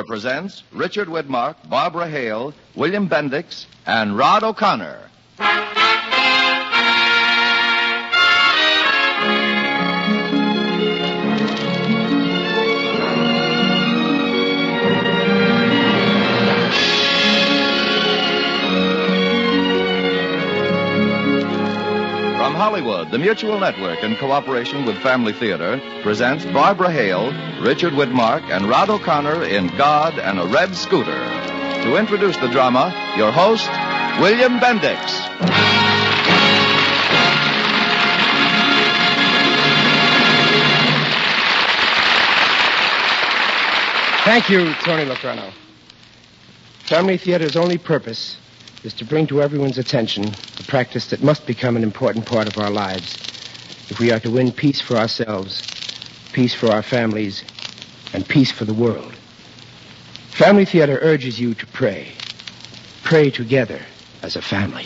presents Richard Widmark, Barbara Hale, William Bendix, and Rod O'Connor. From Hollywood, the Mutual Network, in cooperation with Family Theater, presents Barbara Hale, Richard Widmark, and Rod O'Connor in God and a Red Scooter. To introduce the drama, your host, William Bendix. Thank you, Tony Locrano. Family Theater's only purpose is to bring to everyone's attention a practice that must become an important part of our lives if we are to win peace for ourselves, peace for our families, and peace for the world. Family Theater urges you to pray. Pray together as a family.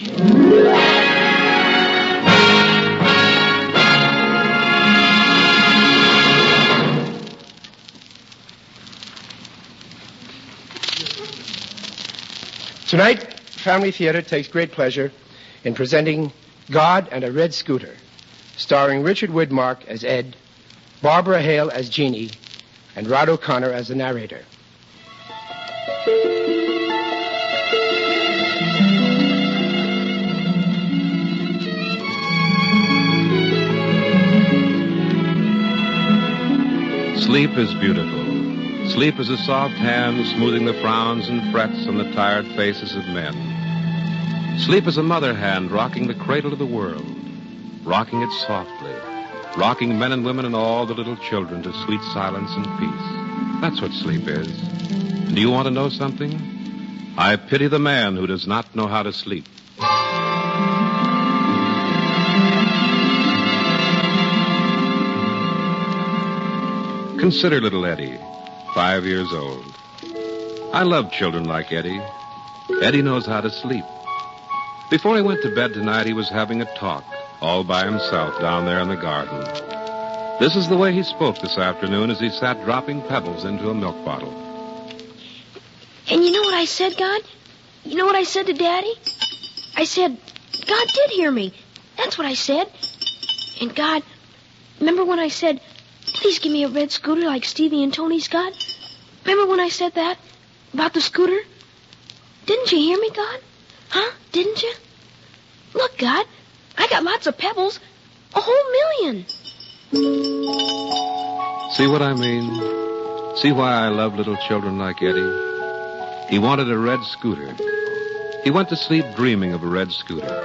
Tonight, Family Theater takes great pleasure in presenting God and a Red Scooter, starring Richard Widmark as Ed, Barbara Hale as Jeannie, and Rod O'Connor as the narrator. Sleep is beautiful. Sleep is a soft hand smoothing the frowns and frets on the tired faces of men. Sleep is a mother hand rocking the cradle of the world, rocking it softly, rocking men and women and all the little children to sweet silence and peace. That's what sleep is. Do you want to know something? I pity the man who does not know how to sleep. Consider little Eddie, 5 years old. I love children like Eddie. Eddie knows how to sleep. Before he went to bed tonight, he was having a talk, all by himself down there in the garden. This is the way he spoke this afternoon as he sat dropping pebbles into a milk bottle. And you know what I said, God? You know what I said to Daddy? I said, God did hear me. That's what I said. And God, remember when I said, please give me a red scooter like Stevie and Tony's got? Remember when I said that? About the scooter? Didn't you hear me, God? Huh? Didn't you? Look, God, I got lots of pebbles. A whole million. See what I mean? See why I love little children like Eddie? He wanted a red scooter. He went to sleep dreaming of a red scooter.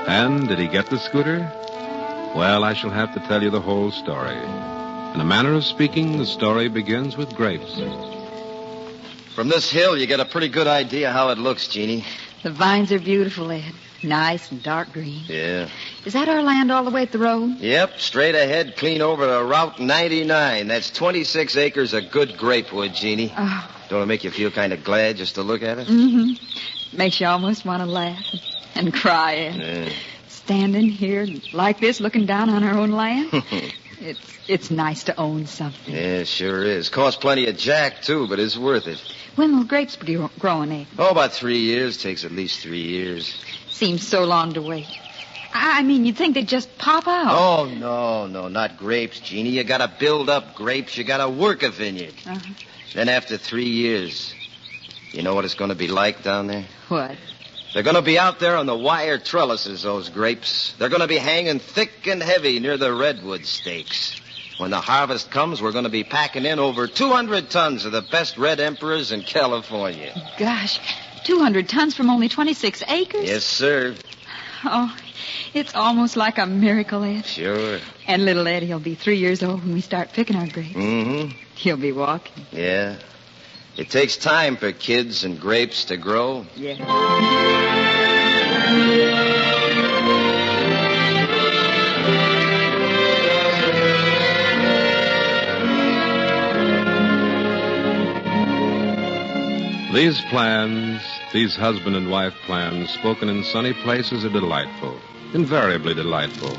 And did he get the scooter? Well, I shall have to tell you the whole story. In a manner of speaking, the story begins with grapes. From this hill, you get a pretty good idea how it looks, Jeannie. The vines are beautiful, Ed. Nice and dark green. Yeah. Is that our land all the way at the road? Yep, straight ahead, clean over to Route 99. That's 26 acres of good grapewood, Jeannie. Oh. Don't it make you feel kind of glad just to look at it? Mm-hmm. Makes you almost want to laugh and cry, Ed. Yeah. Standing here like this, looking down on our own land. It's nice to own something. Yeah, it sure is. Costs plenty of jack, too, but it's worth it. When will grapes be growing, Ed? Oh, about 3 years. Takes at least 3 years. Seems so long to wait. I mean, you'd think they'd just pop out. Oh, no, not grapes, Jeannie. You gotta build up grapes. You gotta work a vineyard. Uh-huh. Then after 3 years, you know what it's gonna be like down there? What? They're gonna be out there on the wire trellises, those grapes. They're gonna be hanging thick and heavy near the redwood stakes. When the harvest comes, we're going to be packing in over 200 tons of the best red emperors in California. Gosh, 200 tons from only 26 acres? Yes, sir. Oh, it's almost like a miracle, Ed. Sure. And little Eddie will be 3 years old when we start picking our grapes. Mm-hmm. He'll be walking. Yeah. It takes time for kids and grapes to grow. Yeah. These plans, these husband and wife plans, spoken in sunny places, are delightful, invariably delightful.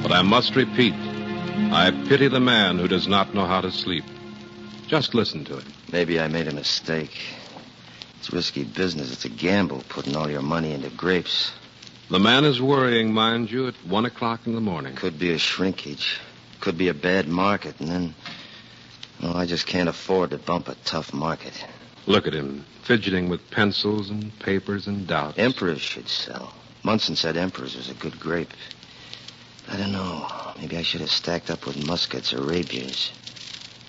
But I must repeat, I pity the man who does not know how to sleep. Just listen to him. Maybe I made a mistake. It's risky business. It's a gamble, putting all your money into grapes. The man is worrying, mind you, at 1 o'clock in the morning. Could be a shrinkage. Could be a bad market, and then... Well, I just can't afford to bump a tough market. Look at him, fidgeting with pencils and papers and doubts. Emperors should sell. Munson said Emperors was a good grape. I don't know. Maybe I should have stacked up with muskets or rabiers.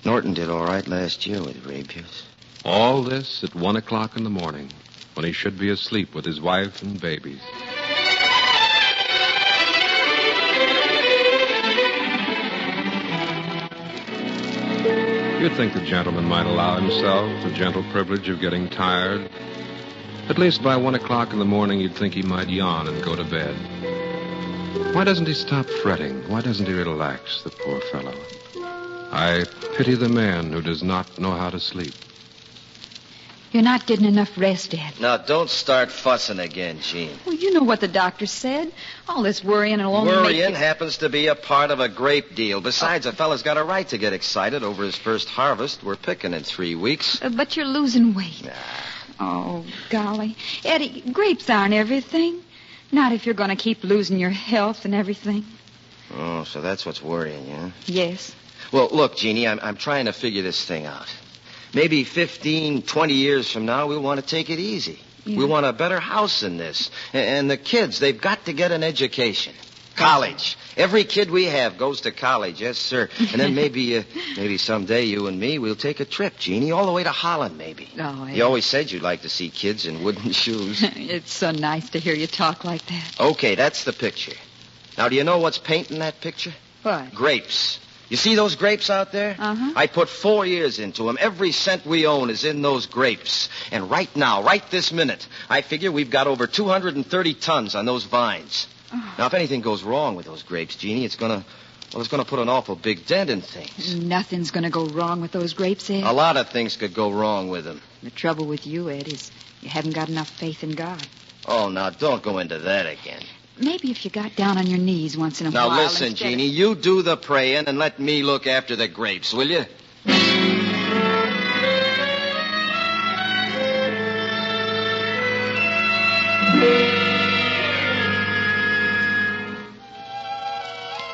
Norton did all right last year with rabiers. All this at 1 o'clock in the morning, when he should be asleep with his wife and babies. You'd think the gentleman might allow himself the gentle privilege of getting tired. At least by 1 o'clock in the morning, you'd think he might yawn and go to bed. Why doesn't he stop fretting? Why doesn't he relax, the poor fellow? I pity the man who does not know how to sleep. You're not getting enough rest, Ed. Now, don't start fussing again, Gene. Well, you know what the doctor said. All this worrying will only Worrying make happens to be a part of a grape deal. Besides, a fella's got a right to get excited over his first harvest. We're picking in 3 weeks. But you're losing weight. Nah. Oh, golly. Eddie, grapes aren't everything. Not if you're going to keep losing your health and everything. Oh, so that's what's worrying you, huh? Yes. Well, look, Jeannie, I'm trying to figure this thing out. Maybe 15, 20 years from now, we'll want to take it easy. Yeah. We want a better house than this. And the kids, they've got to get an education. College. Every kid we have goes to college, yes, sir. And then maybe someday you and me, we'll take a trip, Jeannie, all the way to Holland, maybe. Oh, yeah. You always said you'd like to see kids in wooden shoes. It's so nice to hear you talk like that. Okay, that's the picture. Now, do you know what's painting that picture? What? Grapes. You see those grapes out there? Uh-huh. I put 4 years into them. Every cent we own is in those grapes. And right now, right this minute, I figure we've got over 230 tons on those vines. Oh. Now, if anything goes wrong with those grapes, Jeannie, it's gonna put an awful big dent in things. Nothing's going to go wrong with those grapes, Ed. A lot of things could go wrong with them. The trouble with you, Ed, is you haven't got enough faith in God. Oh, now, don't go into that again. Maybe if you got down on your knees once in a while. Now, listen, instead of- Jeannie, you do the praying and let me look after the grapes, will you?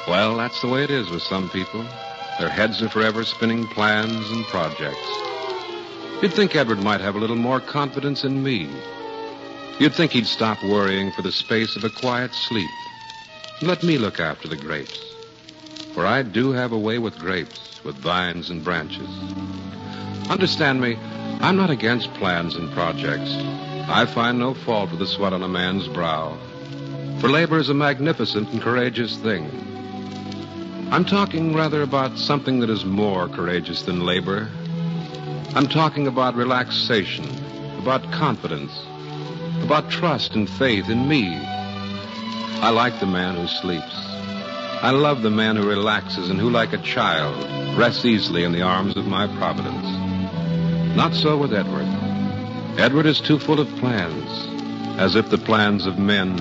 Well, that's the way it is with some people. Their heads are forever spinning plans and projects. You'd think Edward might have a little more confidence in me. You'd think he'd stop worrying for the space of a quiet sleep. And let me look after the grapes. For I do have a way with grapes, with vines and branches. Understand me, I'm not against plans and projects. I find no fault with the sweat on a man's brow. For labor is a magnificent and courageous thing. I'm talking rather about something that is more courageous than labor. I'm talking about relaxation, about confidence, about trust and faith in me. I like the man who sleeps. I love the man who relaxes and who, like a child, rests easily in the arms of my providence. Not so with Edward. Edward is too full of plans, as if the plans of men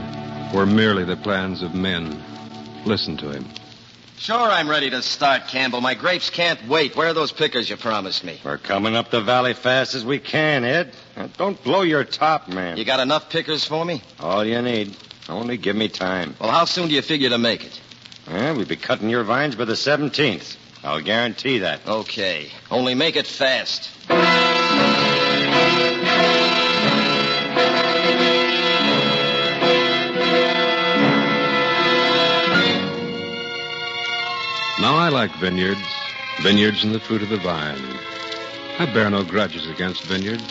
were merely the plans of men. Listen to him. Sure, I'm ready to start, Campbell. My grapes can't wait. Where are those pickers you promised me? We're coming up the valley fast as we can, Ed. Now, don't blow your top, man. You got enough pickers for me? All you need. Only give me time. Well, how soon do you figure to make it? Well, we'll be cutting your vines by the 17th. I'll guarantee that. Okay. Only make it fast. Now I like vineyards and the fruit of the vine. I bear no grudges against vineyards,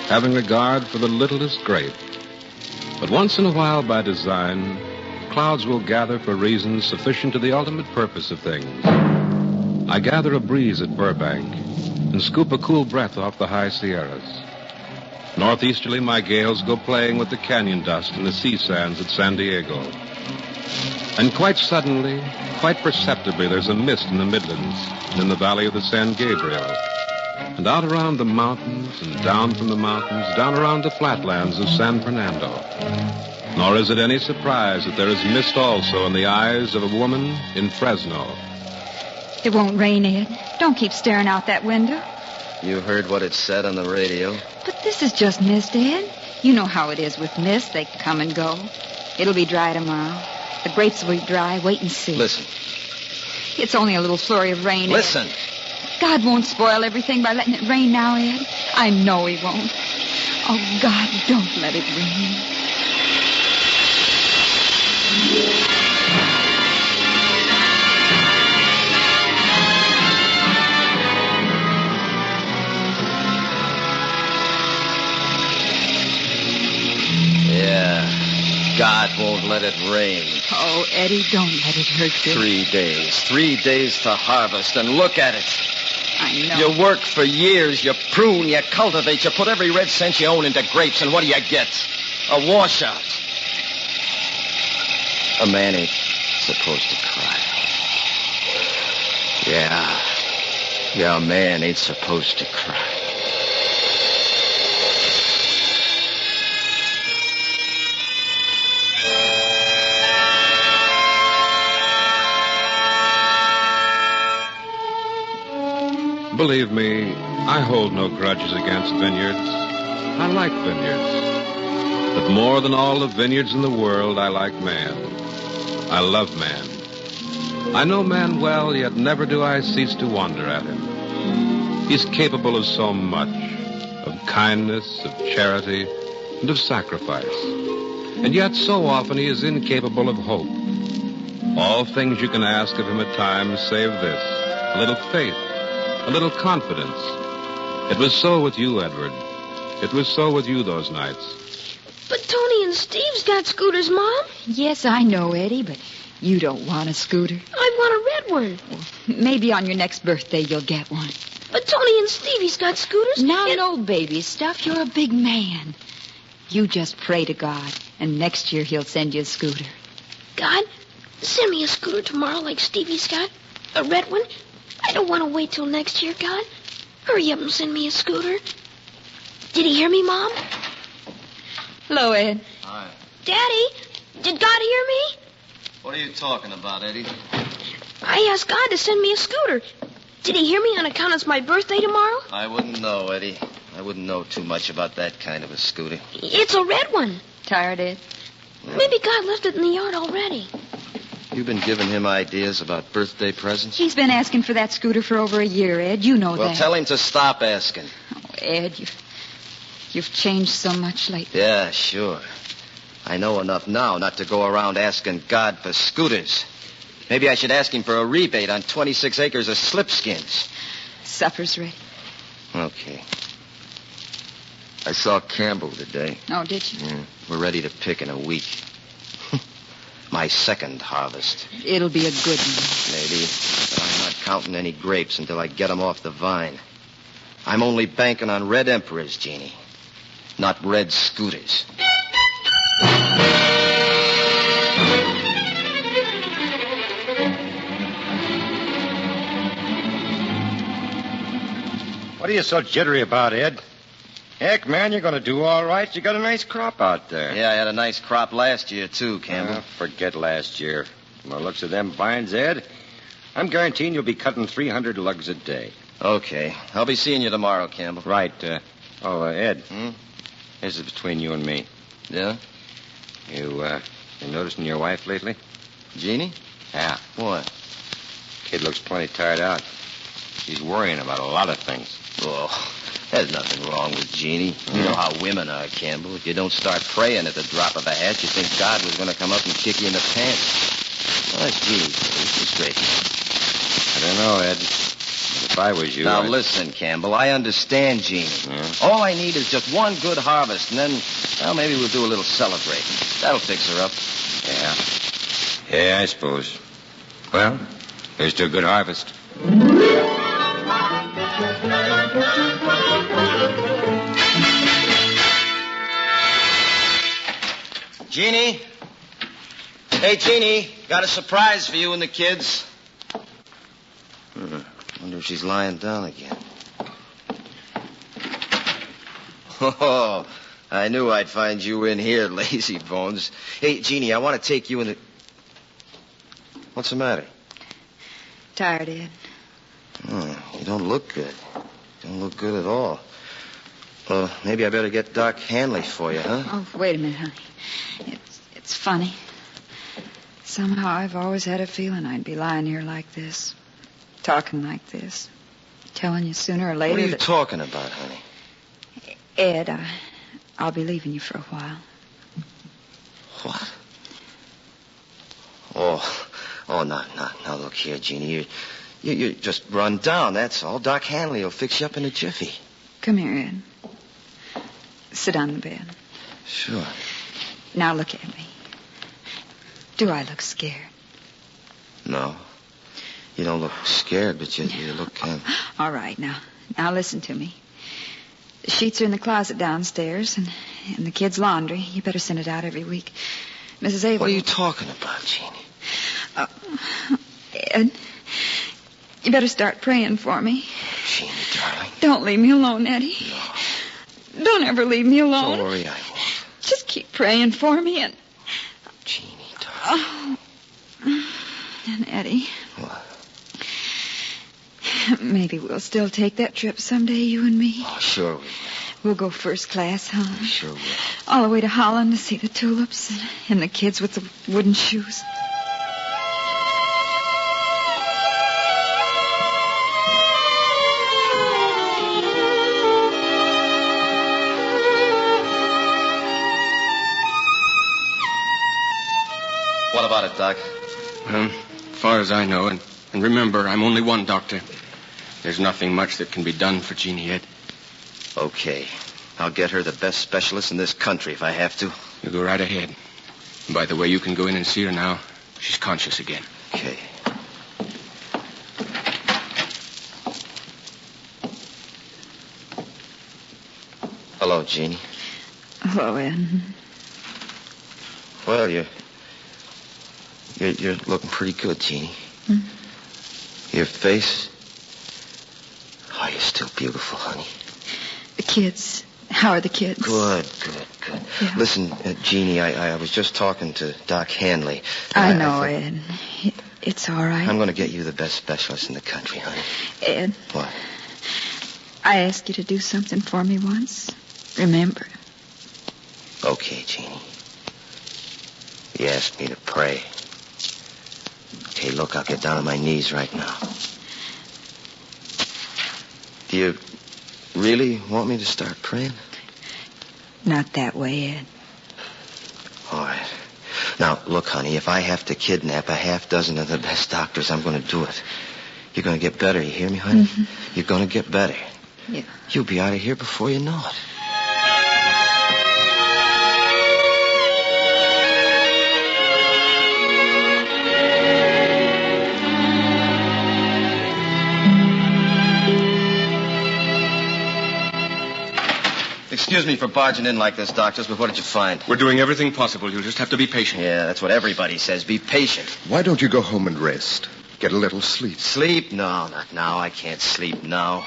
having regard for the littlest grape. But once in a while, by design, clouds will gather for reasons sufficient to the ultimate purpose of things. I gather a breeze at Burbank and scoop a cool breath off the high Sierras. Northeasterly, my gales go playing with the canyon dust and the sea sands at San Diego. And quite suddenly, quite perceptibly, there's a mist in the Midlands and in the valley of the San Gabriel. And out around the mountains and down from the mountains, down around the flatlands of San Fernando. Nor is it any surprise that there is mist also in the eyes of a woman in Fresno. It won't rain, Ed. Don't keep staring out that window. You heard what it said on the radio. But this is just mist, Ed. You know how it is with mist. They come and go. It'll be dry tomorrow. The grapes will be dry. Wait and see. Listen. It's only a little flurry of rain, Listen. Ed. God won't spoil everything by letting it rain now, Ed. I know he won't. Oh, God, don't let it rain. God won't let it rain. Oh, Eddie, don't let it hurt you. 3 days. 3 days to harvest, and look at it. I know. You work for years, you prune, you cultivate, you put every red cent you own into grapes, and what do you get? A washout. A man ain't supposed to cry. Yeah, a man ain't supposed to cry. Believe me, I hold no grudges against vineyards. I like vineyards. But more than all the vineyards in the world, I like man. I love man. I know man well, yet never do I cease to wonder at him. He's capable of so much, of kindness, of charity, and of sacrifice. And yet so often he is incapable of hope. All things you can ask of him at times save this, a little faith. A little confidence. It was so with you, Edward. It was so with you those nights. But Tony and Steve's got scooters, Mom. Yes, I know, Eddie, but you don't want a scooter. I want a red one. Well, maybe on your next birthday you'll get one. But Tony and Stevie's got scooters. Now, no baby stuff. You're a big man. You just pray to God, and next year he'll send you a scooter. God, send me a scooter tomorrow like Stevie's got. A red one. I don't want to wait till next year, God. Hurry up and send me a scooter. Did he hear me, Mom? Hello, Ed. Hi. Daddy, did God hear me? What are you talking about, Eddie? I asked God to send me a scooter. Did he hear me on account it's my birthday tomorrow? I wouldn't know, Eddie. I wouldn't know too much about that kind of a scooter. It's a red one. Tired, Ed? Maybe God left it in the yard already. You've been giving him ideas about birthday presents? He's been asking for that scooter for over a year, Ed. You know that. Well, tell him to stop asking. Oh, Ed, you've changed so much lately. Yeah, sure. I know enough now not to go around asking God for scooters. Maybe I should ask him for a rebate on 26 acres of slipskins. Supper's ready. Okay. I saw Campbell today. Oh, did you? Yeah, we're ready to pick in a week. My second harvest. It'll be a good one. Maybe, but I'm not counting any grapes until I get them off the vine. I'm only banking on red emperors, Jeannie, not red scooters. What are you so jittery about, Ed? Heck, man, you're going to do all right. You got a nice crop out there. Yeah, I had a nice crop last year, too, Campbell. Forget last year. From the looks of them vines, Ed, I'm guaranteeing you'll be cutting 300 lugs a day. Okay. I'll be seeing you tomorrow, Campbell. Right. Ed. This is between you and me. Yeah? You noticing your wife lately? Jeannie? Yeah. What? Kid looks plenty tired out. She's worrying about a lot of things. Oh, there's nothing wrong with Jeannie. You know how women are, Campbell. If you don't start praying at the drop of a hat, you think God was going to come up and kick you in the pants. Well, that's Jeannie. She's straight. I don't know, Ed. But if I was you... Now, listen, Campbell. I understand Jeannie. Yeah? All I need is just one good harvest, and then, well, maybe we'll do a little celebrating. That'll fix her up. Yeah. Yeah, I suppose. Well, here's to a good harvest. Jeannie? Hey, Jeannie, got a surprise for you and the kids. Wonder if she's lying down again. Oh, I knew I'd find you in here, lazy bones. Hey, Jeannie, I want to take you in the... What's the matter? Tired, Ed. You don't look good. Don't look good at all. Well, maybe I better get Doc Hanley for you, huh? Oh, wait a minute, honey. It's funny. Somehow I've always had a feeling I'd be lying here like this, talking like this, telling you sooner or later. What are you talking about, honey? Ed, I'll be leaving you for a while. What? Oh, now look here, Jeannie. You're just run down, that's all. Doc Hanley will fix you up in a jiffy. Come here, Ed. Sit on the bed. Sure. Now look at me. Do I look scared? No. You don't look scared, but you look kind of... All right, now listen to me. The sheets are in the closet downstairs, and the kids' laundry. You better send it out every week. Mrs. Abel... What are you talking about, Jeannie? Ed, you better start praying for me. Jeannie, darling. Don't leave me alone, Eddie. No. Don't ever leave me alone. Don't worry, I won't. Just keep praying for me and... Jeannie, darling. Oh. And Eddie... What? Maybe we'll still take that trip someday, you and me. Oh, sure we will. We'll go first class, huh? We sure will. All the way to Holland to see the tulips and the kids with the wooden shoes. What about it, Doc? Well, as far as I know, and remember, I'm only one doctor. There's nothing much that can be done for Jeannie Ed. Okay. I'll get her the best specialist in this country if I have to. You go right ahead. And by the way, you can go in and see her now. She's conscious again. Okay. Hello, Jeannie. Hello, Ed. Well, you're looking pretty good, Jeannie. Your face... Oh, you're still beautiful, honey. The kids. How are the kids? Good. Yeah. Listen, Jeannie, I was just talking to Doc Hanley. I know, Ed. It's all right. I'm going to get you the best specialist in the country, honey. Ed. What? I asked you to do something for me once. Remember? Okay, Jeannie. You asked me to pray. Okay, look, I'll get down on my knees right now. Do you really want me to start praying? Not that way, Ed. All right. Now, look, honey, if I have to kidnap a half dozen of the best doctors, I'm going to do it. You're going to get better, you hear me, honey? Mm-hmm. You're going to get better. Yeah. You'll be out of here before you know it. Excuse me for barging in like this, doctors, but what did you find? We're doing everything possible. You'll just have to be patient. Yeah, that's what everybody says. Be patient. Why don't you go home and rest? Get a little sleep. Sleep? No, not now. I can't sleep now.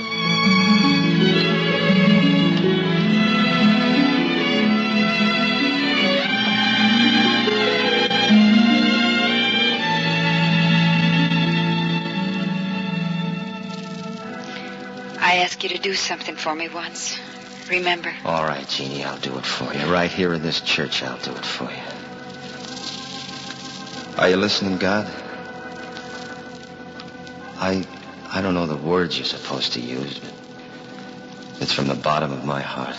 I asked you to do something for me once. Remember? All right, Jeannie, I'll do it for you. Right here in this church, I'll do it for you. Are you listening, God? I don't know the words you're supposed to use, but it's from the bottom of my heart.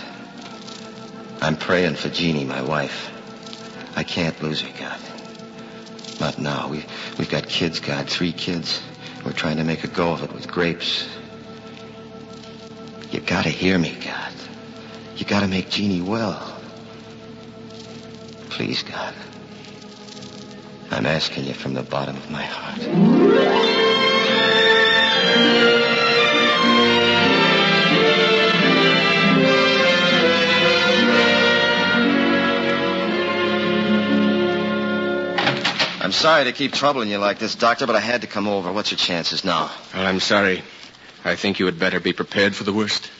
I'm praying for Jeannie, my wife. I can't lose her, God. Not now. We've got kids, God, 3 kids. We're trying to make a go of it with grapes. You gotta hear me, God. You gotta make Jeannie well. Please, God. I'm asking you from the bottom of my heart. I'm sorry to keep troubling you like this, Doctor, but I had to come over. What's your chances now? Well, I'm sorry. I think you had better be prepared for the worst.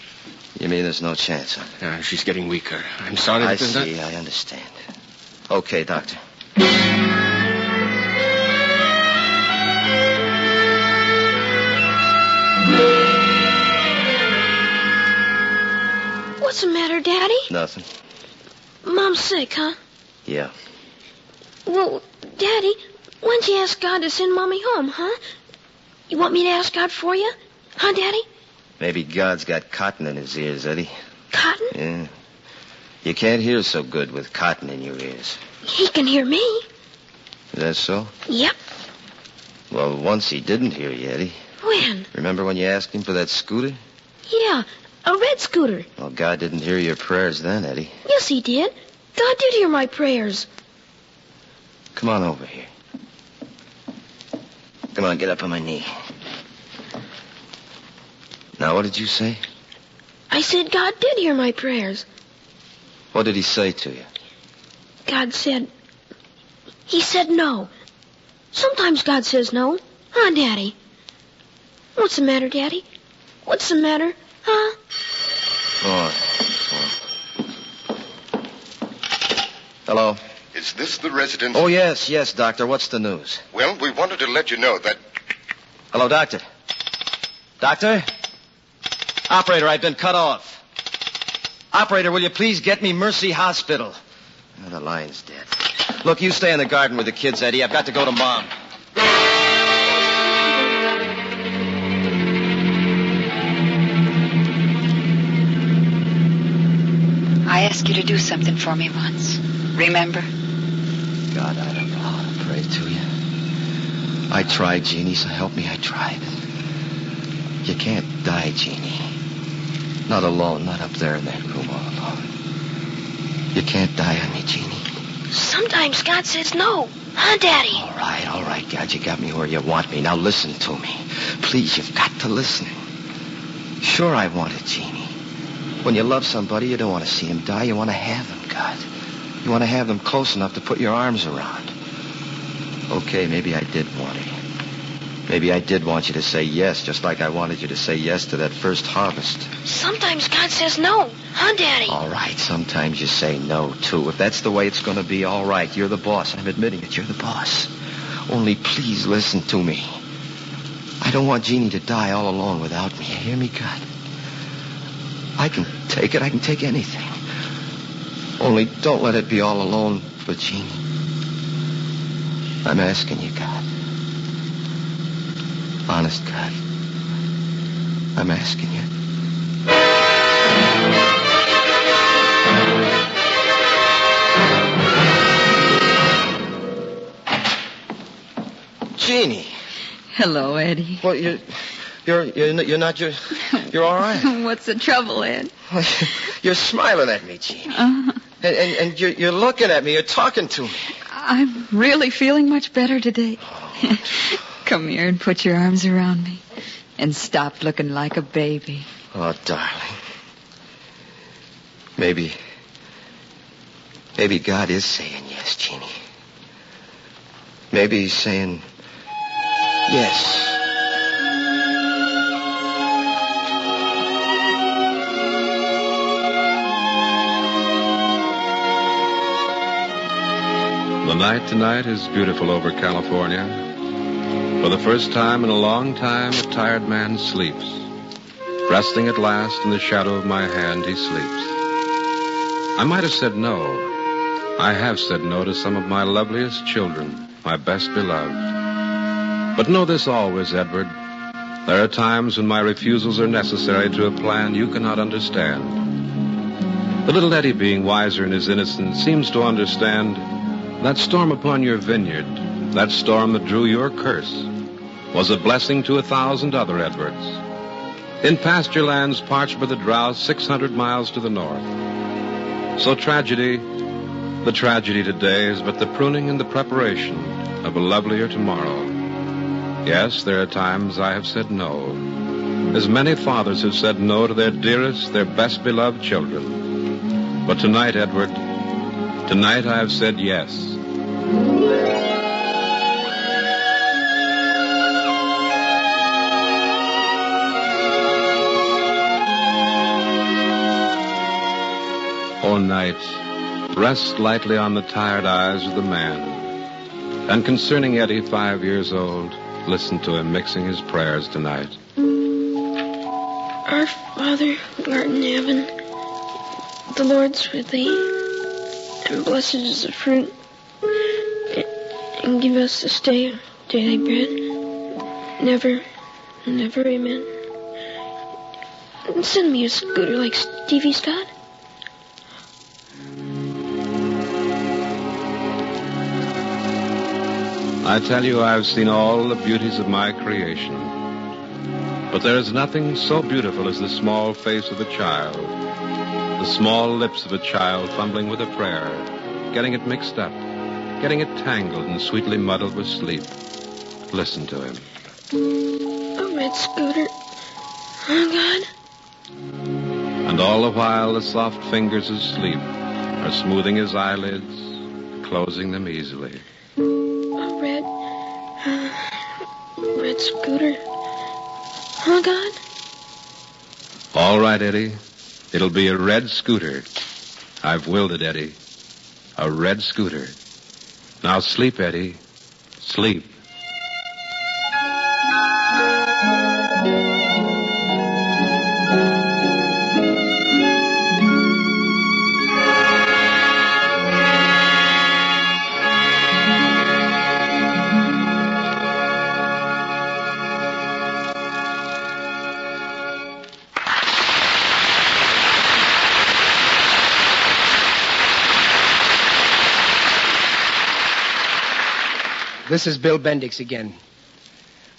You mean there's no chance, huh? She's getting weaker. I'm sorry. I see. I understand. Okay, Doctor. What's the matter, Daddy? Nothing. Mom's sick, huh? Yeah. Well, Daddy, when'd you ask God to send Mommy home, huh? You want me to ask God for you? Huh, Daddy? Maybe God's got cotton in his ears, Eddie. Cotton? Yeah. You can't hear so good with cotton in your ears. He can hear me. Is that so? Yep. Well, once he didn't hear you, Eddie. When? Remember when you asked him for that scooter? Yeah, a red scooter. Well, God didn't hear your prayers then, Eddie. Yes, he did. God did hear my prayers. Come on over here. Come on, get up on my knee. Now, what did you say? I said God did hear my prayers. What did he say to you? God said... He said no. Sometimes God says no. Huh, Daddy? What's the matter, Daddy? What's the matter? Huh? Hello? Is this the residence? Oh, yes, Doctor. What's the news? Well, we wanted to let you know that... Hello, Doctor. Doctor? Operator, I've been cut off. Operator, will you please get me Mercy Hospital? Oh, the line's dead. Look, you stay in the garden with the kids, Eddie. I've got to go to Mom. I asked you to do something for me once. Remember? God, I don't know how to pray to you. I tried, Jeannie, so help me, I tried. You can't die, Jeannie. Not alone, not up there in that room all alone. You can't die on me, Jeannie. Sometimes God says no. Huh, Daddy? All right, God, you got me where you want me. Now listen to me. Please, you've got to listen. Sure, I want it, Jeannie. When you love somebody, you don't want to see him die. You want to have them, God. You want to have them close enough to put your arms around. Okay, maybe I did want it. Maybe I did want you to say yes, just like I wanted you to say yes to that first harvest. Sometimes God says no. Huh, Daddy? All right, sometimes you say no, too. If that's the way it's going to be, all right. You're the boss. I'm admitting it. You're the boss. Only please listen to me. I don't want Jeannie to die all alone without me. You hear me, God? I can take it. I can take anything. Only don't let it be all alone for Jeannie. I'm asking you, God. Honest, God. I'm asking you. Jeannie. Hello, Eddie. Well, you're all right. What's the trouble, Ed? You're smiling at me, Jeannie. Uh-huh. And you're looking at me. You're talking to me. I'm really feeling much better today. Come here and put your arms around me. And stop looking like a baby. Oh, darling. Maybe God is saying yes, Jeannie. Maybe he's saying yes. The night tonight is beautiful over California. For the first time in a long time, a tired man sleeps. Resting at last in the shadow of my hand, he sleeps. I might have said no. I have said no to some of my loveliest children, my best beloved. But know this always, Edward. There are times when my refusals are necessary to a plan you cannot understand. The little Eddie, being wiser in his innocence, seems to understand that storm upon your vineyard, that storm that drew your curse, was a blessing to 1,000 other Edwards. In pasture lands parched by the drought 600 miles to the north. So the tragedy today is but the pruning and the preparation of a lovelier tomorrow. Yes, there are times I have said no, as many fathers have said no to their dearest, their best beloved children. But tonight, Edward, tonight I have said yes. O night, rest lightly on the tired eyes of the man. And concerning Eddie, 5 years old, listen to him mixing his prayers tonight. Our Father, who art in heaven, The Lord's with thee, and blessed is the fruit, and give us this day our daily bread. Never, never, amen. And send me a scooter like Stevie Scott. I tell you, I've seen all the beauties of my creation. But there is nothing so beautiful as the small face of a child, the small lips of a child fumbling with a prayer, getting it mixed up, getting it tangled and sweetly muddled with sleep. Listen to him. A red scooter. Oh, God. And all the while, the soft fingers of sleep are smoothing his eyelids, closing them easily. A red scooter. Oh, God. All right, Eddie. It'll be a red scooter. I've willed it, Eddie. A red scooter. Now sleep, Eddie. Sleep. This is Bill Bendix again.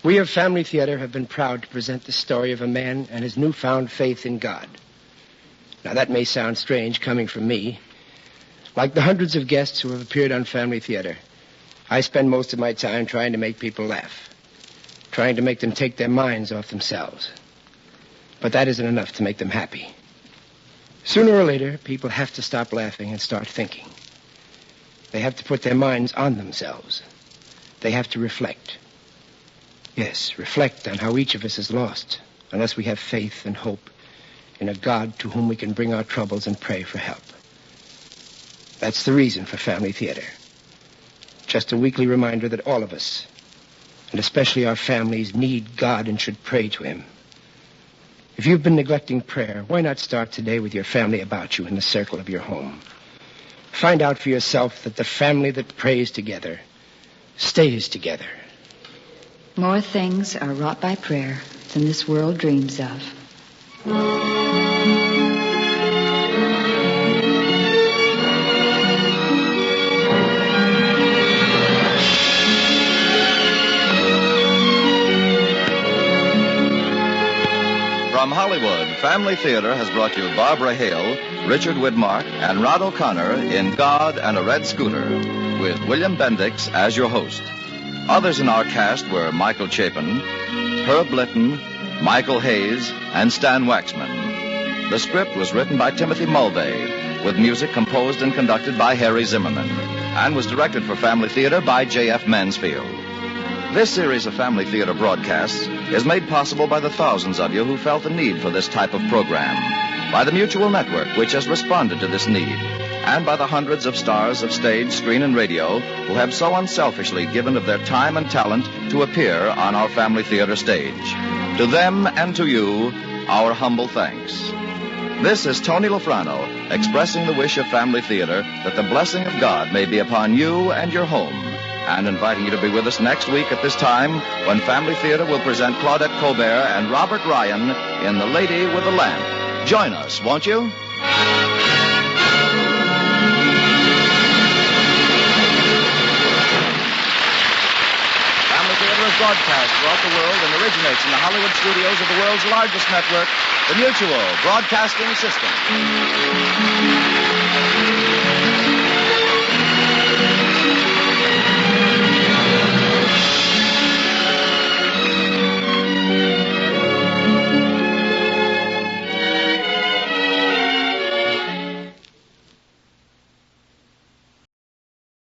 We of Family Theater have been proud to present the story of a man and his newfound faith in God. Now, that may sound strange coming from me. Like the hundreds of guests who have appeared on Family Theater, I spend most of my time trying to make people laugh, trying to make them take their minds off themselves. But that isn't enough to make them happy. Sooner or later, people have to stop laughing and start thinking. They have to put their minds on themselves. They have to reflect. Yes, reflect on how each of us is lost unless we have faith and hope in a God to whom we can bring our troubles and pray for help. That's the reason for Family Theater. Just a weekly reminder that all of us, and especially our families, need God and should pray to Him. If you've been neglecting prayer, why not start today with your family about you in the circle of your home? Find out for yourself that the family that prays together stays together. More things are wrought by prayer than this world dreams of. From Hollywood, Family Theater has brought you Barbara Hale, Richard Widmark, and Rod O'Connor in God and a Red Scooter, with William Bendix as your host. Others in our cast were Michael Chapin, Herb Litton, Michael Hayes, and Stan Waxman. The script was written by Timothy Mulvey, with music composed and conducted by Harry Zimmerman, and was directed for Family Theater by J.F. Mansfield. This series of Family Theater broadcasts is made possible by the thousands of you who felt the need for this type of program, by the Mutual Network, which has responded to this need, and by the hundreds of stars of stage, screen, and radio who have so unselfishly given of their time and talent to appear on our Family Theater stage. To them and to you, our humble thanks. This is Tony Lofrano expressing the wish of Family Theater that the blessing of God may be upon you and your home, and inviting you to be with us next week at this time when Family Theater will present Claudette Colbert and Robert Ryan in The Lady with the Lamp. Join us, won't you? Family Theater is broadcast throughout the world and originates in the Hollywood studios of the world's largest network, the Mutual Broadcasting System.